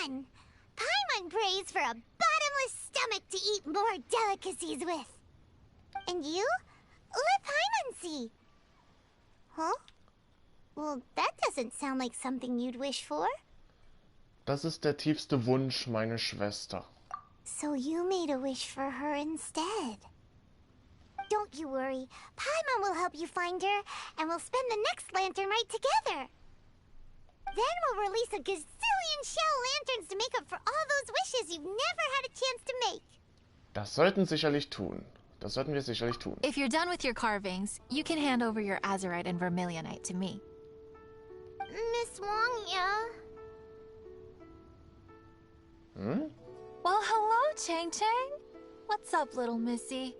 fun! Paimon prays for a bottomless stomach to eat more delicacies with. And you? Let Paimon see. Huh? Well, that doesn't sound like something you'd wish for. Das ist der tiefste Wunsch, meine Schwester. So you made a wish for her instead. Don't you worry. Paimon will help you find her, and we'll spend the next lantern rite together. Then we'll release a gazillion shell lanterns to make up for all those wishes you've never had a chance to make. Das sollten sicherlich tun. Das sollten wir sicherlich tun. If you're done with your carvings, you can hand over your azurite and vermilionite to me. Miss Wangya. Hm? Well, hello, Chang Chang. What's up, little missy?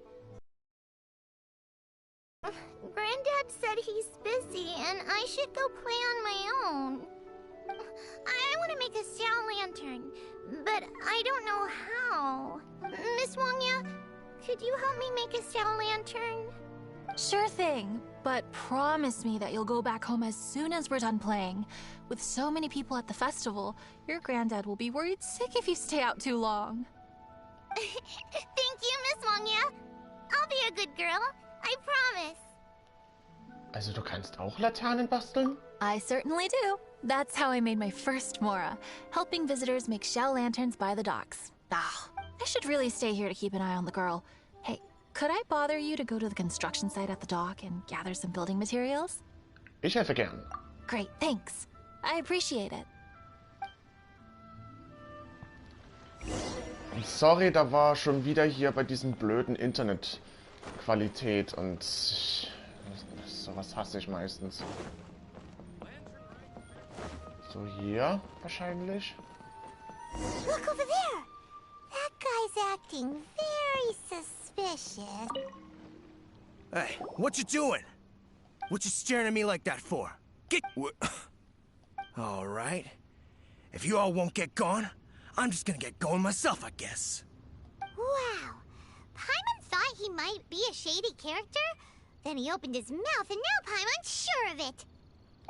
Granddad said he's busy and I should go play on my own. I want to make a shell lantern, but I don't know how. Miss Wangya, could you help me make a shell lantern? Sure thing, but promise me that you'll go back home as soon as we're done playing. With so many people at the festival, your granddad will be worried sick if you stay out too long. Thank you, Miss Wangya. I'll be a good girl. I promise. Also du kannst auch Laternen basteln? I certainly do. That's how I made my first Mora, helping visitors make shell lanterns by the docks. Ah, I should really stay here to keep an eye on the girl. Hey, could I bother you to go to the construction site at the dock and gather some building materials? Ich helfe gern. Great, thanks. I appreciate it. Sorry, da war schon wieder hier bei diesen blöden Internetqualität und sowas hasse ich meistens. So, hier wahrscheinlich. Look over there. That guy's acting very suspicious. Hey, what you doing? What you staring at me like that for? Get... All right. If you all won't get gone, I'm just gonna get going myself, I guess. Wow. Paimon thought he might be a shady character? Then he opened his mouth and now Paimon's sure of it.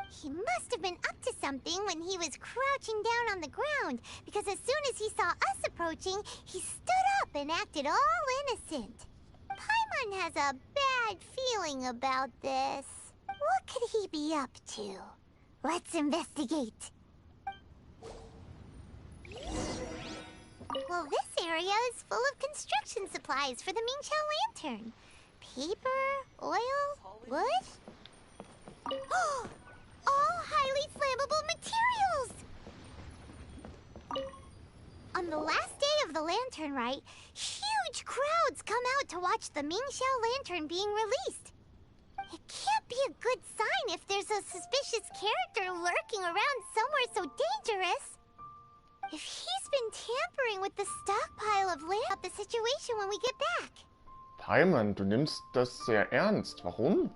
He must have been up to something when he was crouching down on the ground, because as soon as he saw us approaching, he stood up and acted all innocent. Paimon has a bad feeling about this. What could he be up to? Let's investigate. Well, this area is full of construction supplies for the Mingqiao lantern. Paper, oil, wood. All highly flammable materials! On the last day of the lantern rite, huge crowds come out to watch the Mingqiao lantern being released. It can't be a good sign if there's a suspicious character lurking around somewhere so dangerous. If he's been tampering with the stockpile of lamp, the situation when we get back. Paimon, du nimmst das sehr ernst. Warum?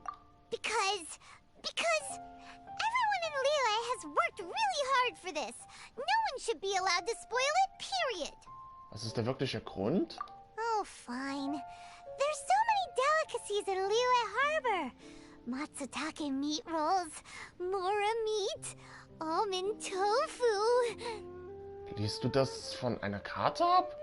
Because everyone in Lille has worked really hard for this. No one should be allowed to spoil it, period. Was ist der wirkliche Grund? Oh, fine. There's so many delicacies in Lille Harbor. Matsutake meat rolls, Mora meat, almond tofu. Liest du das von einer Karte ab?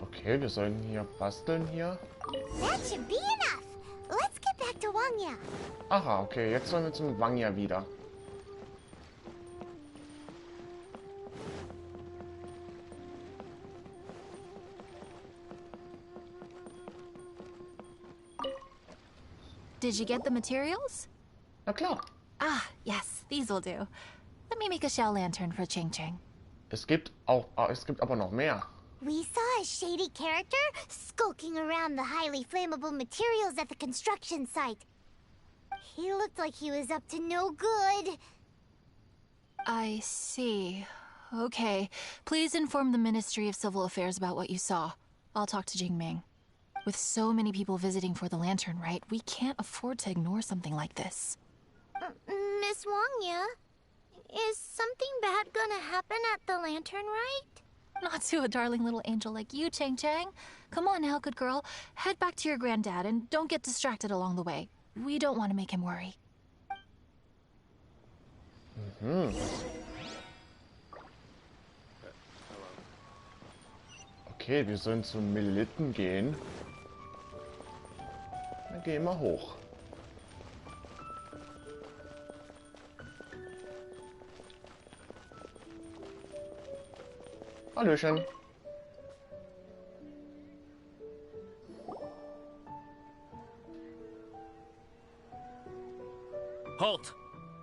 Okay, wir sollen hier basteln hier. That should be enough. Let's get back to Wangya. Aha, okay, jetzt sollen wir zum Wangya wieder. Did you get the materials? Na klar. Ah, yes, these will do. Let me make a shell lantern for Ching Ching. Es gibt aber noch mehr. We saw a shady character skulking around the highly flammable materials at the construction site. He looked like he was up to no good. I see. Okay. Please inform the Ministry of Civil Affairs about what you saw. I'll talk to Jingming. With so many people visiting for the lantern rite, we can't afford to ignore something like this. Miss Wangya, is something bad gonna happen at the lantern rite? Not to a darling little angel like you, Chang Chang. Come on now, good girl. Head back to your granddad and don't get distracted along the way. We don't want to make him worry. Okay, wir sollen zum Meliten gehen. Dann gehen wir hoch. Hallöchen. Halt!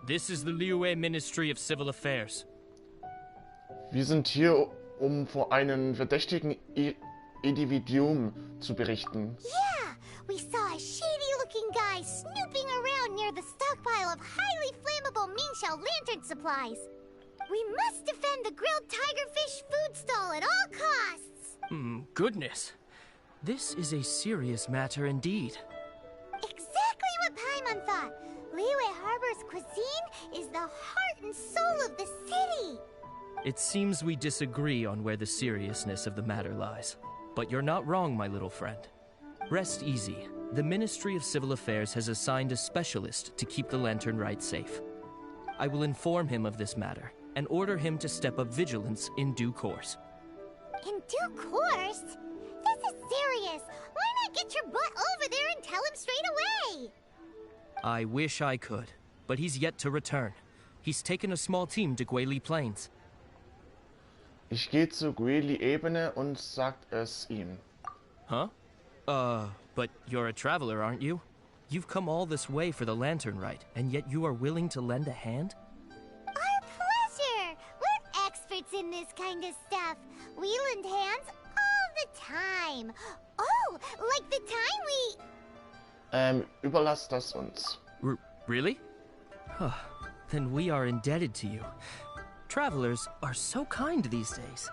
This is the Liyue Ministry of Civil Affairs. Wir sind hier, um vor einem verdächtigen Individuum zu berichten. Yeah, we saw a shady-looking guy snooping around near the stockpile of highly flammable Mingxiao lantern supplies. We must defend the grilled tigerfish food stall at all costs. Goodness. This is a serious matter indeed. Exactly what Paimon thought. Liyue Harbor's cuisine is the heart and soul of the city. It seems we disagree on where the seriousness of the matter lies. But you're not wrong, my little friend. Rest easy. The Ministry of Civil Affairs has assigned a specialist to keep the Lantern Rite safe. I will inform him of this matter and order him to step up vigilance in due course. In due course? This is serious. Why not get your butt over there and tell him straight away? I wish I could, but he's yet to return. He's taken a small team to Guili Plains. Ich gehe zur Guili-Ebene und sagt es ihm. Huh? But you're a traveler, aren't you? You've come all this way for the Lantern Rite, and yet you are willing to lend a hand? Our pleasure! We're experts in this kind of stuff. We lend hands all the time. Oh, like the time we... Überlass das uns. Really? Huh. Then we are indebted to you. Travelers are so kind these days.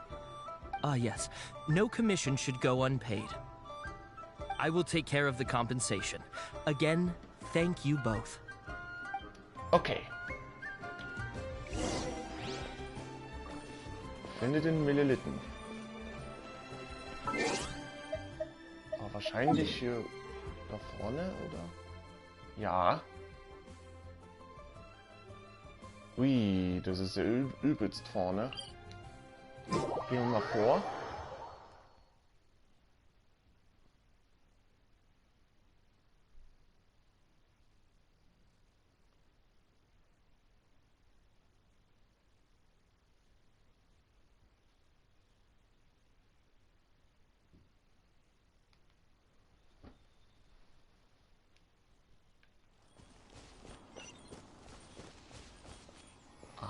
Ah, yes. No commission should go unpaid. I will take care of the compensation. Again, thank you both. Okay. Finde den Meliten. Aber wahrscheinlich hier da vorne, oder? Ja. Ui, das ist ja übelst vorne. Gehen wir mal vor.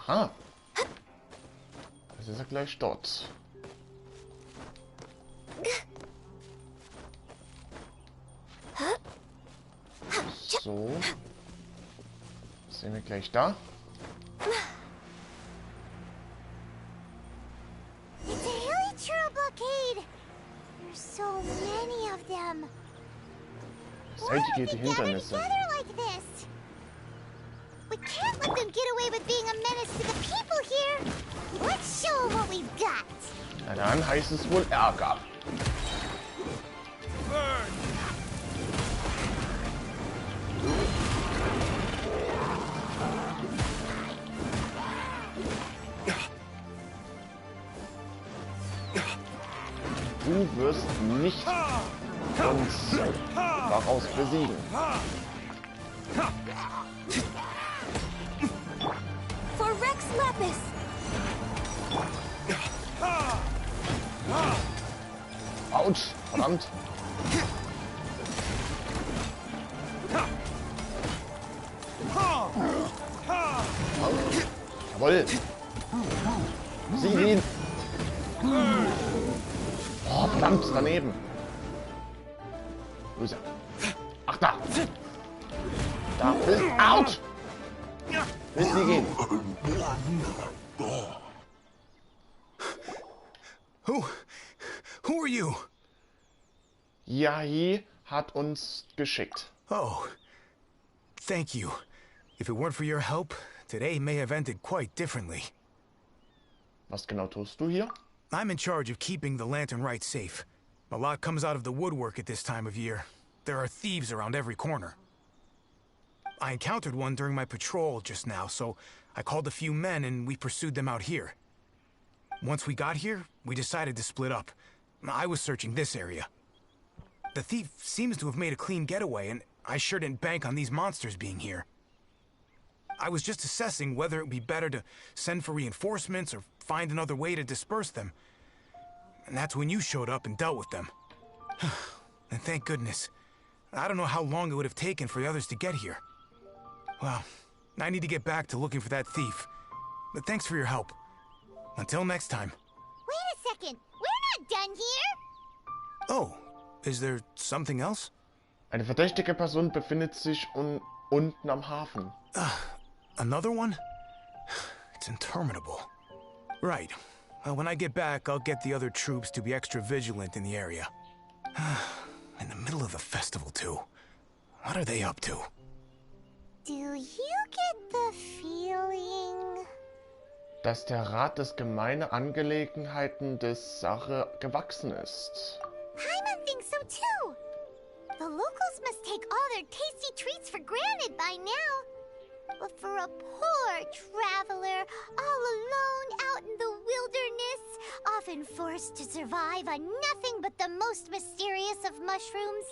Aha. Das ist ja gleich dort. So. Das sehen wir gleich da. It's a hilly trail blockade. There's so many of them. Seitige Hindernisse. Together like this? We can't let them get away with being a menace to the people here. Let's show them what we've got. Na dann heißt es wohl Ärger. Du wirst nicht uns daraus besiegen. For Rex Lapis. Autsch, verdammt. Jawohl. Sieg ihn. Oh, verdammt, daneben. Wo ist er? Ach, da. Da ist... Autsch! Willst du gehen? Who are you? Yahi hat uns geschickt. Oh, thank you. If it weren't for your help, today may have ended quite differently. Was genau tust du hier? I'm in charge of keeping the Lantern Rite safe. A lot comes out of the woodwork at this time of year. There are thieves around every corner. I encountered one during my patrol just now, so I called a few men and we pursued them out here. Once we got here, we decided to split up. I was searching this area. The thief seems to have made a clean getaway, and I sure didn't bank on these monsters being here. I was just assessing whether it would be better to send for reinforcements or find another way to disperse them. And that's when you showed up and dealt with them. And thank goodness. I don't know how long it would have taken for the others to get here. Well, I need to get back to looking for that thief. But thanks for your help. Until next time. Wait a second. We're not done here. Oh, is there something else? Eine verdächtige Person befindet sich unten am Hafen. Another one? It's interminable. Right. Well, when I get back, I'll get the other troops to be extra vigilant in the area. In the middle of the festival, too. What are they up to? Do you get the feeling... Dass der Rat des gemeine Angelegenheiten des Sache gewachsen ist. Paimon thinks so too. The locals must take all their tasty treats for granted by now. But for a poor traveler, all alone out in the wilderness, often forced to survive on nothing but the most mysterious of mushrooms,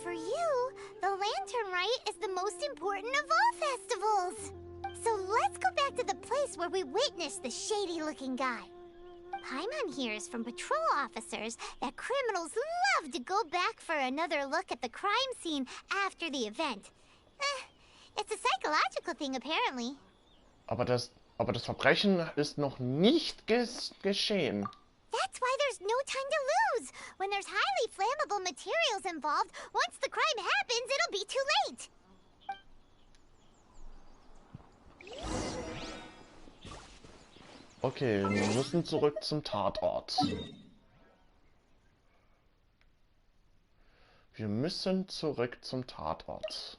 for you, the Lantern Rite is the most important of all festivals. So let's go back to the place where we witnessed the shady-looking guy. Paimon hears from patrol officers that criminals love to go back for another look at the crime scene after the event. It's a psychological thing, apparently. Aber das Verbrechen ist noch nicht geschehen. That's why there's no time to lose. When there's highly flammable materials involved, once the crime happens, it'll be too late. Okay, wir müssen zurück zum Tatort. Wir müssen zurück zum Tatort.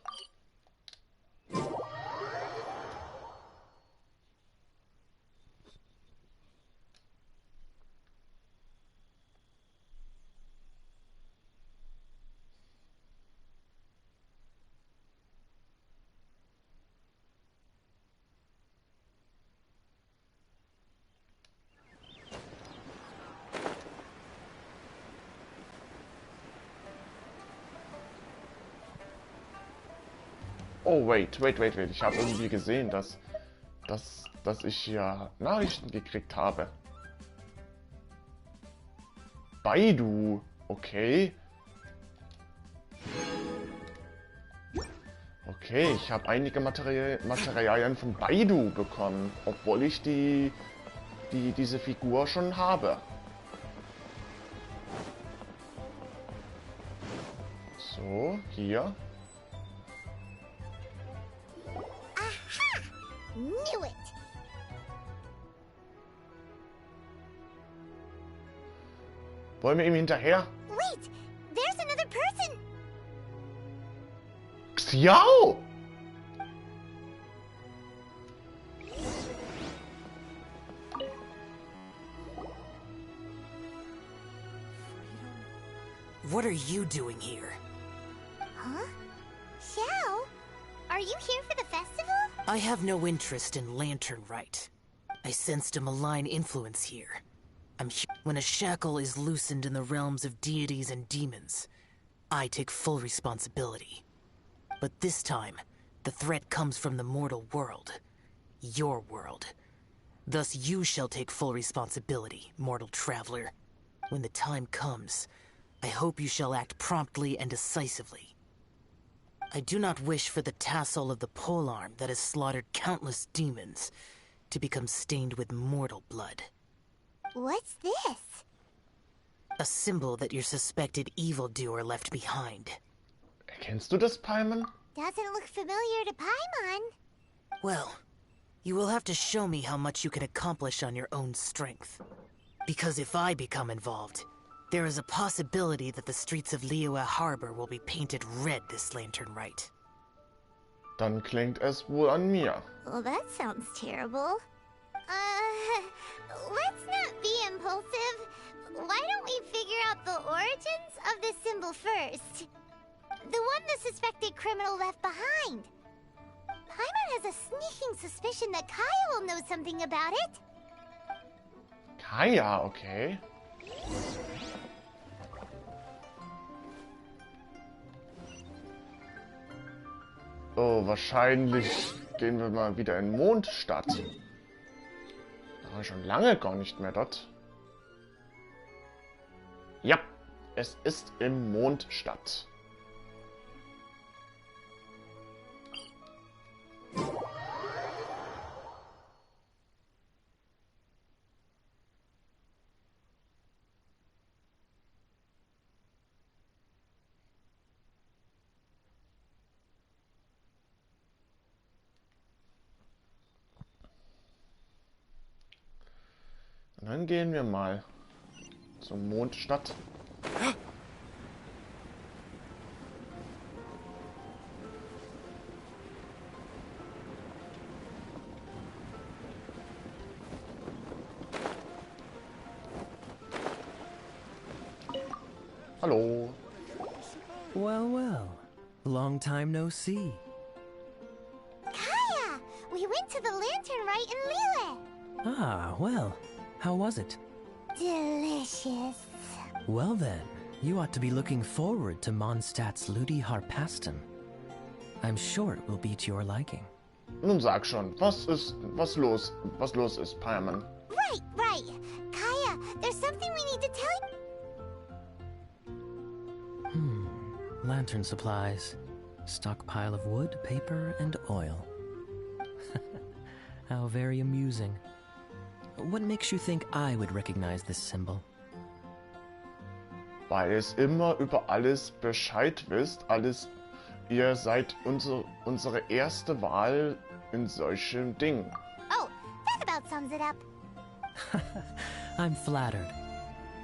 Oh, wait. Ich habe irgendwie gesehen, dass ich hier Nachrichten gekriegt habe. Baidu. Okay. Okay, ich habe einige Materialien von Baidu bekommen, obwohl ich diese Figur schon habe. So, hier. Knew it! Wollen wir ihm hinterher? Wait! There's another person! Xiao! What are you doing here? Huh? Xiao? Are you here for the festival? I have no interest in Lantern Rite. I sensed a malign influence here. When a shackle is loosened in the realms of deities and demons, I take full responsibility. But this time, the threat comes from the mortal world. Your world. Thus you shall take full responsibility, mortal traveler. When the time comes, I hope you shall act promptly and decisively. I do not wish for the tassel of the polearm that has slaughtered countless demons to become stained with mortal blood. What's this? A symbol that your suspected evildoer left behind. Erkennst du das, Paimon? Doesn't look familiar to Paimon. Well, you will have to show me how much you can accomplish on your own strength. Because if I become involved, there is a possibility that the streets of Liyue Harbor will be painted red this Lantern Rite. Dann klingt es wohl an mir. Well, that sounds terrible. Let's not be impulsive. Why don't we figure out the origins of this symbol first? The one the suspected criminal left behind. Paimon has a sneaking suspicion that Kaya will know something about it. Kaya, okay. Oh, wahrscheinlich gehen wir mal wieder in Mondstadt. Da war ich schon lange gar nicht mehr dort. Ja, es ist im Mondstadt. Und dann gehen wir mal zur Mondstadt. Hallo. Well, well. Long time no see. Kaya! We went to the lantern right in Lille. Ah, well. How was it? Delicious. Well then, you ought to be looking forward to Mondstadt's Ludi Harpastum. I'm sure it will be to your liking. Nun sag schon, was los ist, Paimon? Right. Kaya, there's something we need to tell you. Lantern supplies. Stockpile of wood, paper, and oil. How very amusing. What makes you think I would recognize this symbol? Weil es immer über alles Bescheid wisst, ihr seid unsere erste Wahl in solchen Dingen. Oh, that about sums it up. I'm flattered.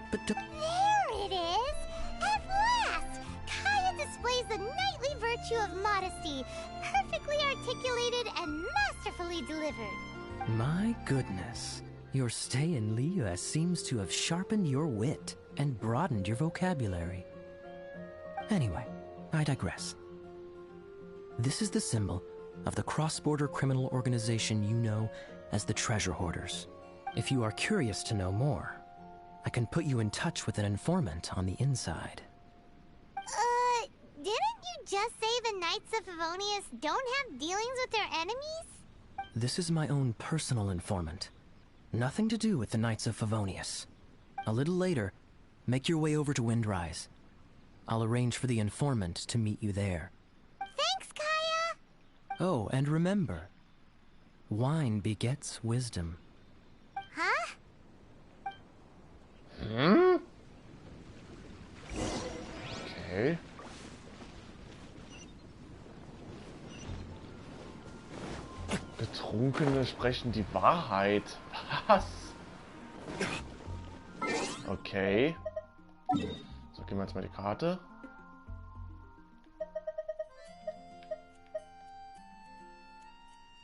But There it is! At last! Kaya displays the knightly virtue of modesty, perfectly articulated and masterfully delivered. my goodness. Your stay in Liyue seems to have sharpened your wit and broadened your vocabulary. Anyway, I digress. This is the symbol of the cross-border criminal organization you know as the Treasure Hoarders. If you are curious to know more, I can put you in touch with an informant on the inside. Didn't you just say the Knights of Favonius don't have dealings with their enemies? This is my own personal informant. Nothing to do with the Knights of Favonius. A little later, make your way over to Windrise. I'll arrange for the informant to meet you there. Thanks, Kaya! Oh, and remember, wine begets wisdom. Huh? Okay. Betrunkene sprechen die Wahrheit. Was? Okay. So, gehen wir jetzt mal die Karte.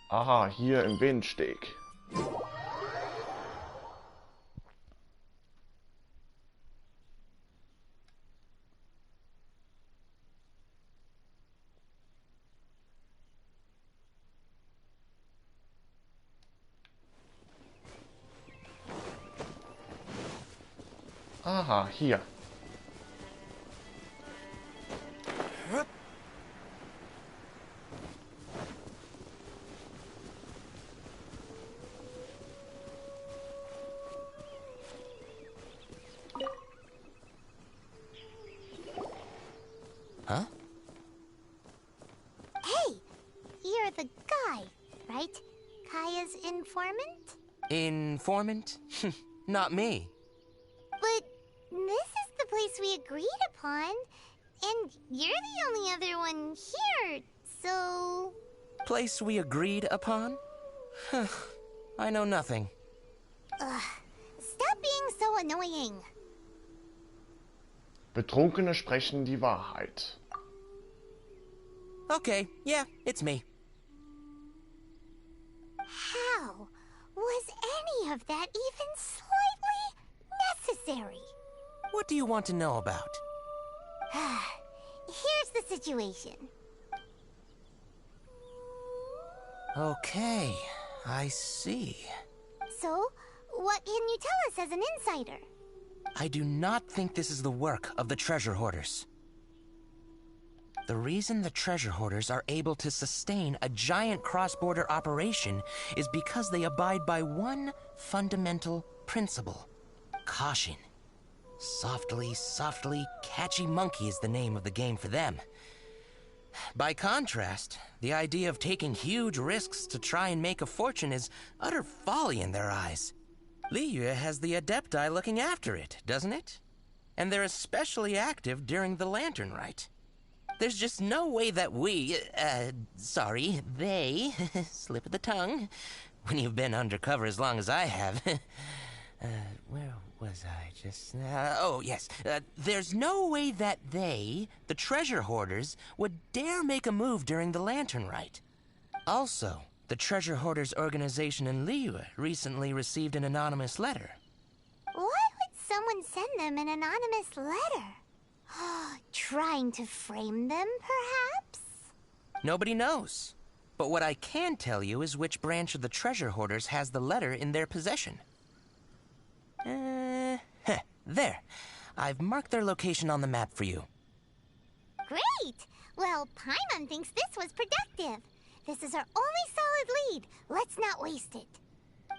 Aha, hier im Windsteg. Aha, hier. Huh? Hey! You're the guy, right? Kaya's informant? Informant? Not me. But this is the place we agreed upon, and you're the only other one here, so... Place we agreed upon? I know nothing. Stop being so annoying. Betrunkene sprechen die Wahrheit. Okay, yeah, it's me. How? Was any of that even slightly necessary. What do you want to know about? Here's the situation. Okay, I see. So, what can you tell us as an insider? I do not think this is the work of the treasure hoarders. The reason the treasure hoarders are able to sustain a giant cross-border operation is because they abide by one fundamental principle: caution. Softly, softly, catchy monkey is the name of the game for them. By contrast, the idea of taking huge risks to try and make a fortune is utter folly in their eyes. Liyue has the Adepti looking after it, doesn't it? And they're especially active during the Lantern Rite. There's just no way that they, slip of the tongue, when you've been undercover as long as I have. Where was I just now? Oh, yes. There's no way that they, the treasure hoarders, would dare make a move during the Lantern Rite. Also, the treasure hoarders organization in Liyue recently received an anonymous letter. Why would someone send them an anonymous letter? Trying to frame them, perhaps? Nobody knows. But what I can tell you is which branch of the treasure hoarders has the letter in their possession. There. I've marked their location on the map for you. Great! Well, Paimon thinks this was productive. This is our only solid lead. Let's not waste it.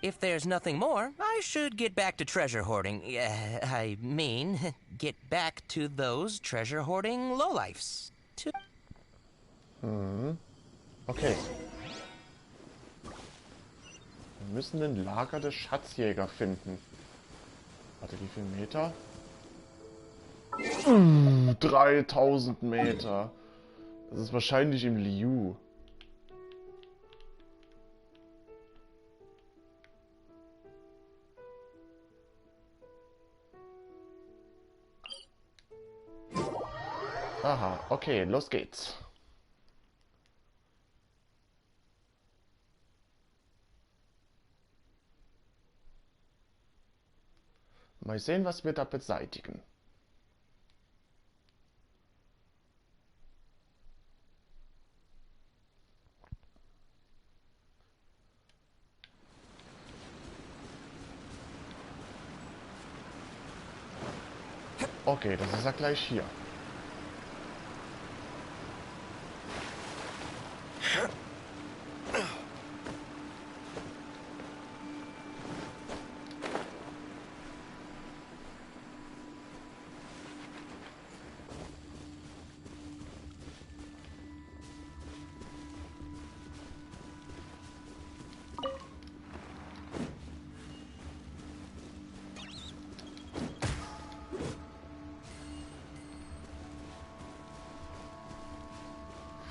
If there's nothing more, I should get back to treasure hoarding. I mean, get back to those treasure hoarding lowlifes. Okay. Wir müssen den Lager des Schatzjäger finden. Warte, wie viel Meter? 3000 Meter. Das ist wahrscheinlich im Liu. Aha, okay, los geht's. Mal sehen, was wir da beseitigen. Okay, das ist ja gleich hier.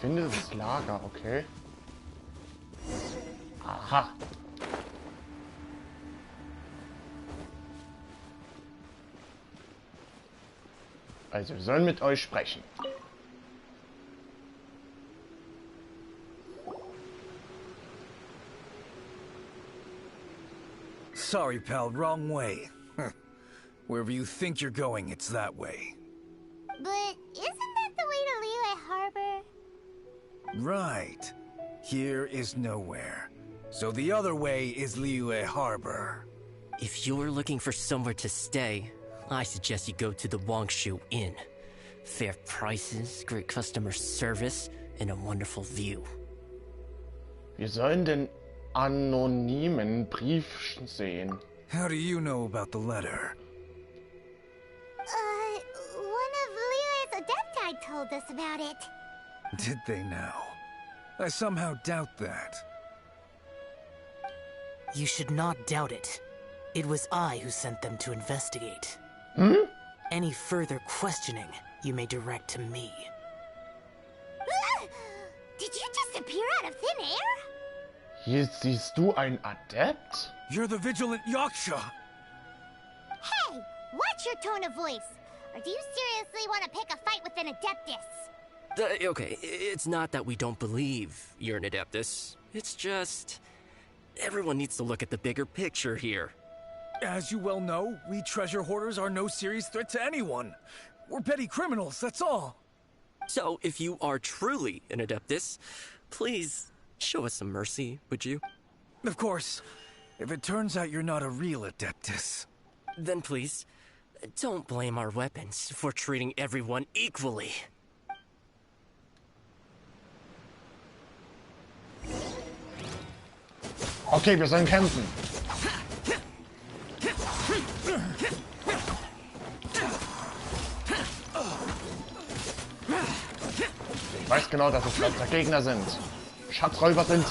Finde das Lager, okay. Aha. Also, wir sollen mit euch sprechen. Sorry, pal, wrong way. Wherever you think you're going, it's that way. But isn't that the way to Liyue Harbor? Right. Here is nowhere. So the other way is Liyue Harbor. If you're looking for somewhere to stay, I suggest you go to the Wangshu Inn. Fair prices, great customer service, and a wonderful view. Wir sollen den anonymen Brief sehen. How do you know about the letter? One of Liyue's Adepti told us about it. Did they now? I somehow doubt that. You should not doubt it. It was I who sent them to investigate. Any further questioning you may direct to me. Did you just appear out of thin air? Hier siehst du ein Adept? You're the vigilant Yaksha! Hey! Watch your tone of voice! Or do you seriously want to pick a fight with an Adeptus? Okay, it's not that we don't believe you're an Adeptus. It's just... everyone needs to look at the bigger picture here. As you well know, we treasure hoarders are no serious threat to anyone. We're petty criminals, that's all. So, if you are truly an Adeptus, please show us some mercy, would you? Of course. If it turns out you're not a real Adeptus. Then please, don't blame our weapons for treating everyone equally. Okay, wir sollen kämpfen. Ich weiß genau, dass es letzter Gegner sind. Schatzräuber sind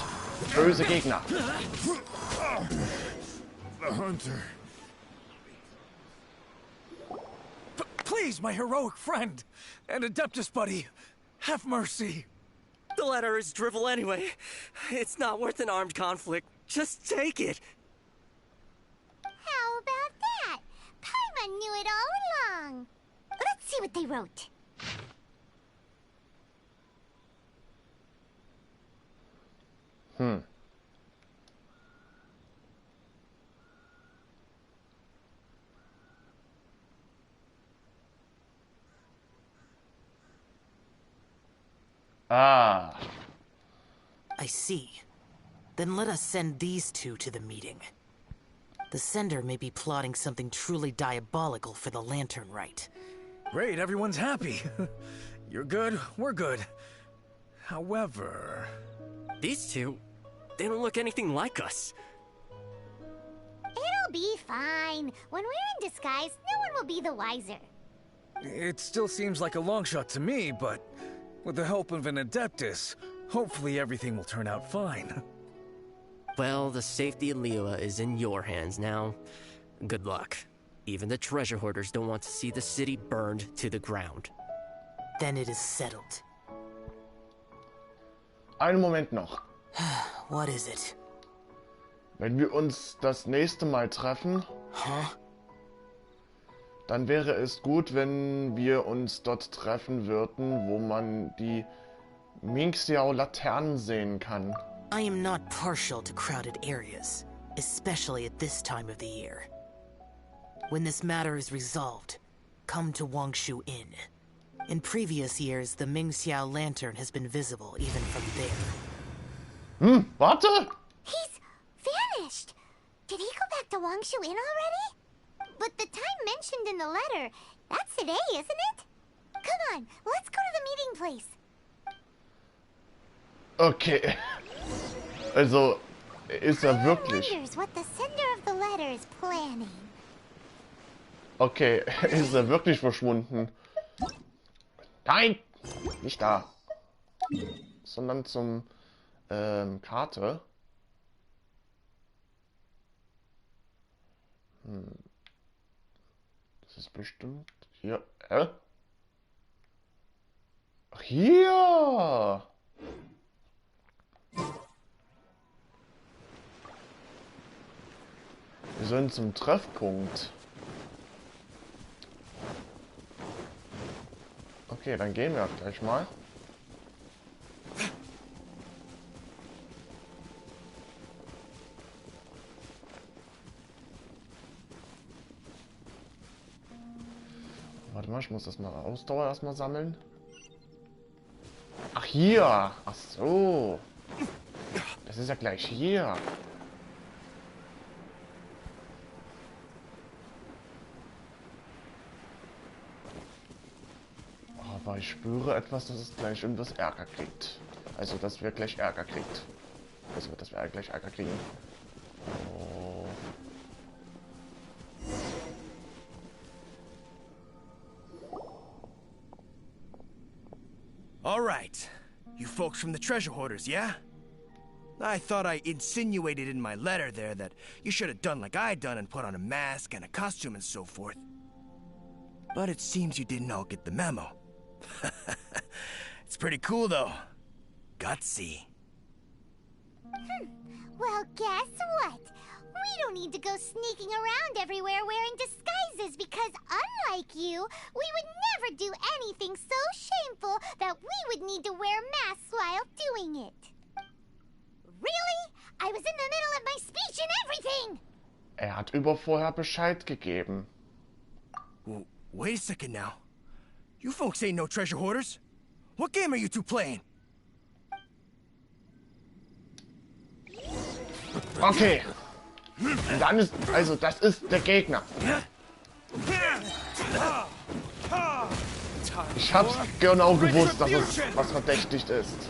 böse Gegner. The hunter. Please, my heroic friend and Adeptus buddy, have mercy. The letter is drivel anyway. It's not worth an armed conflict. Just take it. How about that? Paimon knew it all along. Let's see what they wrote. Ah. I see. Then let us send these two to the meeting. The sender may be plotting something truly diabolical for the Lantern Rite. Great, everyone's happy. You're good, we're good. However... These two, they don't look anything like us. It'll be fine. When we're in disguise, no one will be the wiser. It still seems like a long shot to me, but with the help of an Adeptus, hopefully everything will turn out fine. Well, the safety of Liyue is in your hands now. Good luck. Even the treasure hoarders don't want to see the city burned to the ground. Then it is settled. Einen Moment noch. What is it? Wenn wir uns das nächste Mal treffen, dann wäre es gut, wenn wir uns dort treffen würden, wo man die Mingxiao-Laternen sehen kann. I am not partial to crowded areas, especially at this time of the year. When this matter is resolved, come to Wangshu Inn. In previous years, the Mingxiao lantern has been visible even from there. Warte! He's vanished. Did he go back to Wangshu Inn already? But the time mentioned in the letter, that's today, isn't it? Come on, let's go to the meeting place. Okay. Also, ist er wirklich... Wonders what the sender of the letter is planning. Okay, ist er wirklich verschwunden? Nein! Nicht da. Sondern zum Karte. Das ist bestimmt hier. Ach, hier! Wir sollen zum Treffpunkt. Okay, dann gehen wir gleich mal. Warte mal, ich muss das mal Ausdauer erstmal sammeln. Ach, hier! Ach so! Das ist ja gleich hier. Aber ich spüre etwas, dass es gleich irgendwas Ärger kriegt. Also, dass wir gleich Ärger kriegt. Also, dass wir gleich Ärger kriegen. Oh. All right. You folks from the treasure hoarders, yeah? I thought I insinuated in my letter there that you should have done like I done and put on a mask and a costume and so forth. But it seems you didn't all get the memo. It's pretty cool, though. Gutsy. Well, guess what? We don't need to go sneaking around everywhere wearing disguises because, unlike you, we would never do anything so shameful that we would need to wear masks while doing it. Really? I was in the middle of my speech and everything! Er hat vorher Bescheid gegeben. Wait a second now. You folks ain't no treasure hoarders. What game are you two playing? Okay. Und dann ist, also das ist der Gegner. Ich hab's genau gewusst, dass es was verdächtigt ist.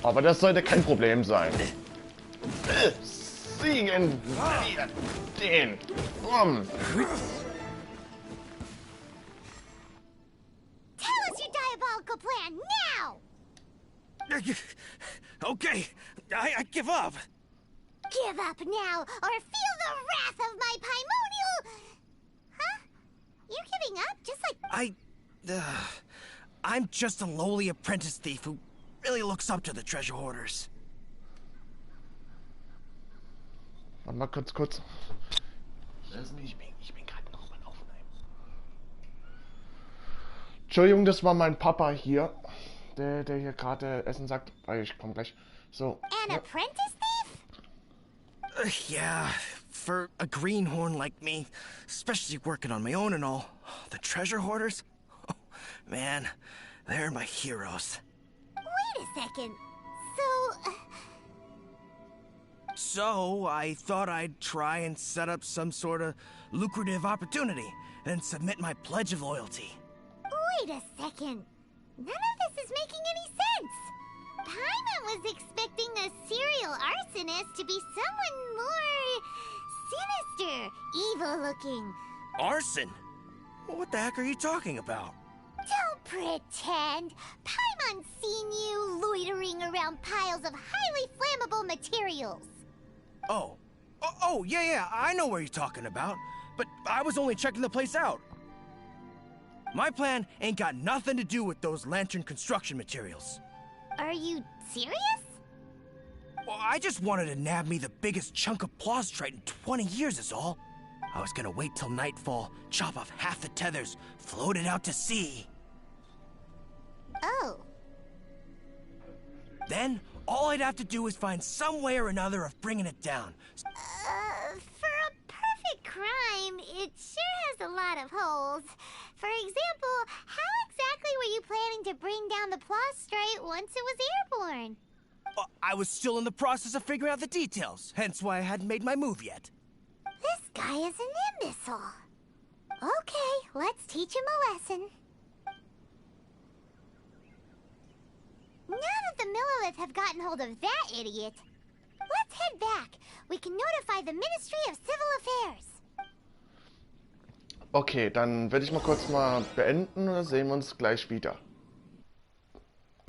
Aber das sollte kein Problem sein. Siegen wir den. Tell us your diabolical plan now! Okay, I give up. Give up now, or feel the wrath of my Paimonial... Huh? You're giving up, just like... I'm just a lowly apprentice thief who really looks up to the treasure hoarders. Warte mal kurz. Ich bin gerade noch mal aufnehmen. Entschuldigung, das war mein Papa hier. Der hier gerade Essen sagt. Ich komm gleich. So. An apprentice thief? Yeah, for a greenhorn like me, especially working on my own and all, the treasure hoarders? Oh, man, they're my heroes. Wait a second. So, I thought I'd try and set up some sort of lucrative opportunity and submit my pledge of loyalty. Wait a second. None of this is making any sense. Paimon was expecting a serial arsonist to be someone more sinister, evil-looking. Arson? What the heck are you talking about? Don't pretend. Paimon's seen you loitering around piles of highly flammable materials. Oh, yeah, I know what you're talking about. But I was only checking the place out. My plan ain't got nothing to do with those lantern construction materials. Are you serious? Well, I just wanted to nab me the biggest chunk of plaustrite in 20 years is all. I was gonna wait till nightfall, chop off half the tethers, float it out to sea. Oh. Then, all I'd have to do is find some way or another of bringing it down. For a perfect crime, it sure has a lot of holes. For example, how exactly were you planning to bring down the plaustrite once it was airborne? I was still in the process of figuring out the details, hence why I hadn't made my move yet. This guy is an imbecile. Okay, let's teach him a lesson. Now that the Millilith have gotten hold of that idiot, let's head back. We can notify the Ministry of Civil Affairs. Okay, dann werde ich mal kurz beenden und dann sehen wir uns gleich wieder.